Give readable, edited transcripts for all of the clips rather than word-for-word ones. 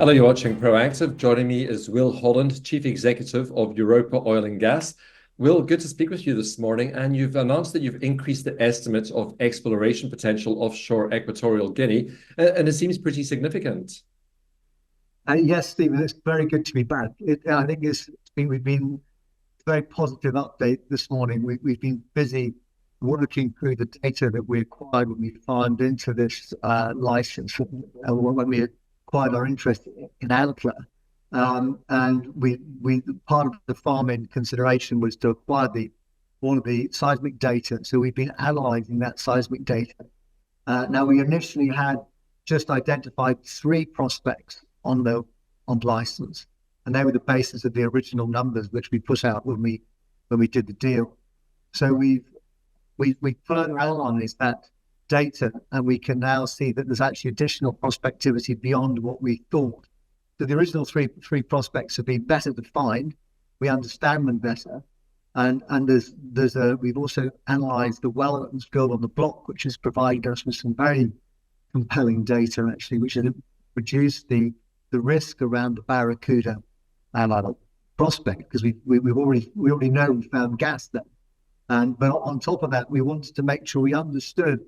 Hello, you're watching Proactive. Joining me is Will Holland, Chief Executive of Europa Oil and Gas. Will, good to speak with you this morning. And you've announced that you've increased the estimate of exploration potential offshore Equatorial Guinea, and it seems pretty significant. Yes, Stephen, it's very good to be back. I think we've been a very positive update this morning. We've been busy working through the data that we acquired when we farmed into this license, when we acquired our interest in Antler. And we part of the farming consideration was to acquire all of the seismic data. So we've been analysing that seismic data. Now we initially had just identified 3 prospects on the license, and they were the basis of the original numbers which we put out when we did the deal. So we further analysed that data, and we can now see that there's actually additional prospectivity beyond what we thought. So the original three prospects have been better defined. We understand them better, and we've also analysed the well that was drilled on the block, which has provided us with some very compelling data actually, which has reduced the risk around the Barracuda prospect, because we already know we found gas there. But on top of that, we wanted to make sure we understood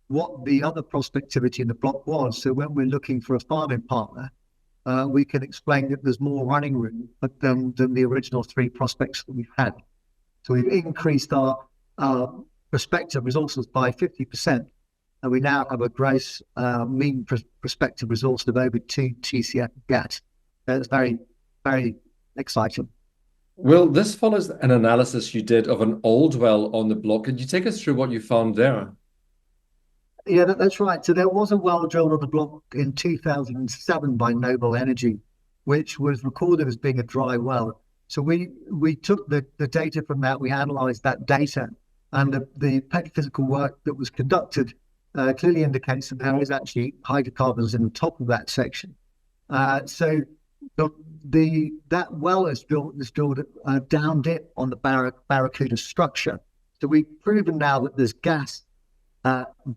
what the other prospectivity in the block was. So when we're looking for a farming partner, we can explain that there's more running room than the original 3 prospects that we've had. So we've increased our prospective resources by 50%. And we now have a gross mean prospective resource of over 2 TCF gas. That's very, very exciting. Will, this follows an analysis you did of an old well on the block. Could you take us through what you found there? Yeah, that's right. So there was a well drilled on the block in 2007 by Noble Energy, which was recorded as being a dry well. So we took the data from that, we analysed that data, and the petrophysical work that was conducted clearly indicates that there is actually hydrocarbons in the top of that section. So that well is drilled down dip on the Barracuda structure. So we've proven now that there's gas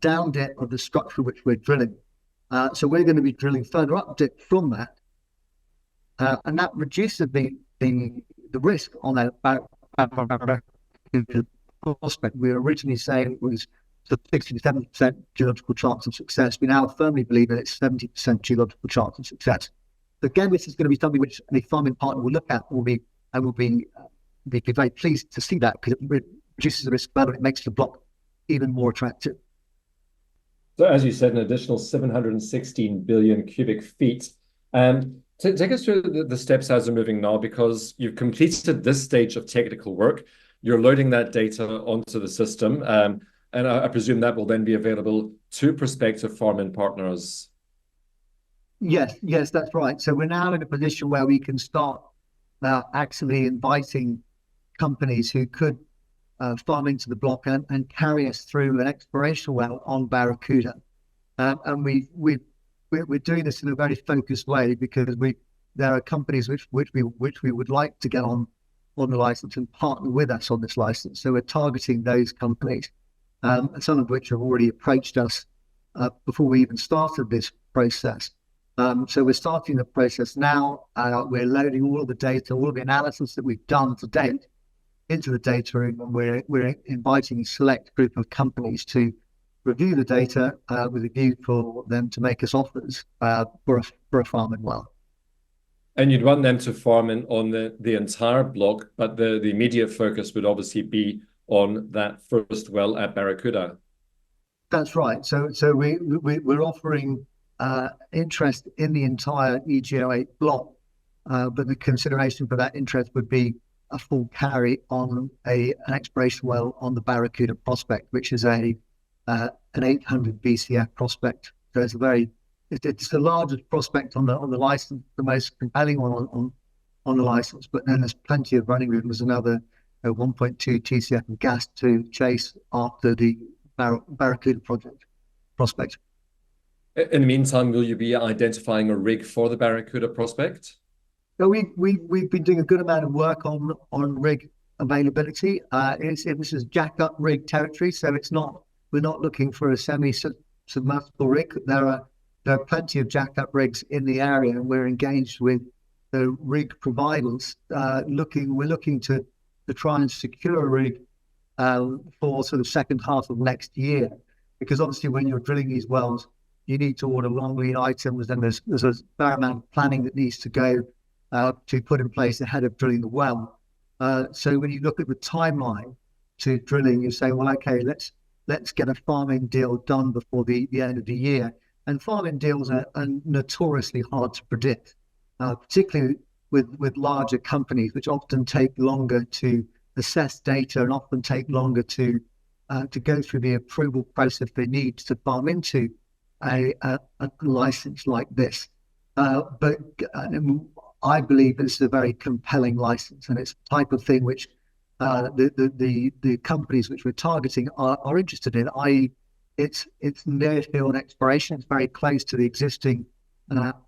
down dip of the structure which we're drilling. So we're going to be drilling further up dip from that, and that reduces the risk on that Barracuda prospect. We were originally saying it was 60 to 70% geological chance of success. We now firmly believe that it's 70% geological chance of success. So again, this is going to be something which a farming partner will look at, will be very pleased to see that, because it reduces the risk further. It makes the block even more attractive. So as you said, an additional 716 billion cubic feet. Take us through the steps as we're moving now, because you've completed this stage of technical work. You're loading that data onto the system. And I presume that will then be available to prospective farming partners. Yes, that's right. So we're now in a position where we can start actually inviting companies who could farm into the block and carry us through an exploration well on Barracuda. And we're doing this in a very focused way, because there are companies which we would like to get on the license and partner with us on this license. So we're targeting those companies. Some of which have already approached us before we even started this process. So we're starting the process now. We're loading all of the data, all of the analysis that we've done to date into the data room, and we're inviting a select group of companies to review the data with a view for them to make us offers for a farming well. And you'd want them to farm in on the entire block, but the immediate focus would obviously be on that first well at Barracuda. That's right. So we're offering interest in the entire EGO8 block, but the consideration for that interest would be a full carry on an exploration well on the Barracuda prospect, which is an 800 BCF prospect. So it's the largest prospect on the license, the most compelling one on the license. But then there's plenty of running room. There's another 1.2 TCF of gas to chase after the Barracuda prospect. In the meantime, will you be identifying a rig for the Barracuda prospect? So we've been doing a good amount of work on rig availability. This is jack-up rig territory, so we're not looking for a semi-submersible rig. There there are plenty of jacked up rigs in the area, and we're engaged with the rig providers. We're looking to try and secure a rig for sort of second half of next year, because obviously when you're drilling these wells, you need to order long lead items, and there's a fair amount of planning that needs to go to put in place ahead of drilling the well. So when you look at the timeline to drilling, you say, well, okay, let's get a farming deal done before the end of the year. And farming deals are notoriously hard to predict, particularly with larger companies, which often take longer to assess data and often take longer to go through the approval process they need to farm into a license like this. But I believe this is a very compelling license, and it's the type of thing which the companies which we're targeting are interested in, i.e. it's near field exploration. It's very close to the existing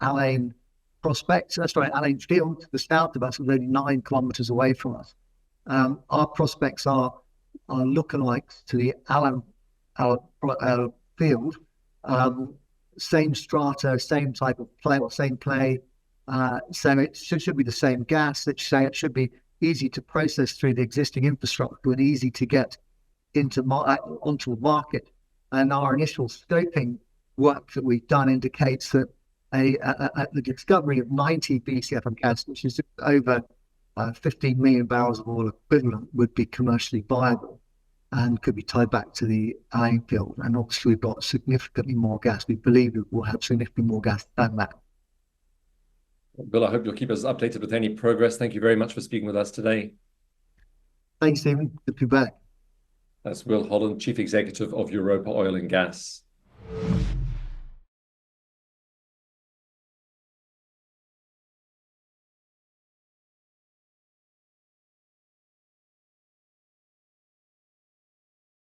Alain prospect. Alain field to the south of us, only 9 kilometers away from us. Our prospects are lookalikes to the Alain field. Same strata, same type of play, or same play. So it should be the same gas. It should be easy to process through the existing infrastructure and easy to get onto a market. And our initial scoping work that we've done indicates that the discovery of 90 BCF of gas, which is over 15 million barrels of oil equivalent, would be commercially viable and could be tied back to the Alain field. And obviously we've got significantly more gas. We believe that we'll have significantly more gas than that. Bill, I hope you'll keep us updated with any progress. Thank you very much for speaking with us today. Thanks, Stephen. Good to be back. That's Will Holland, Chief Executive of Europa Oil and Gas.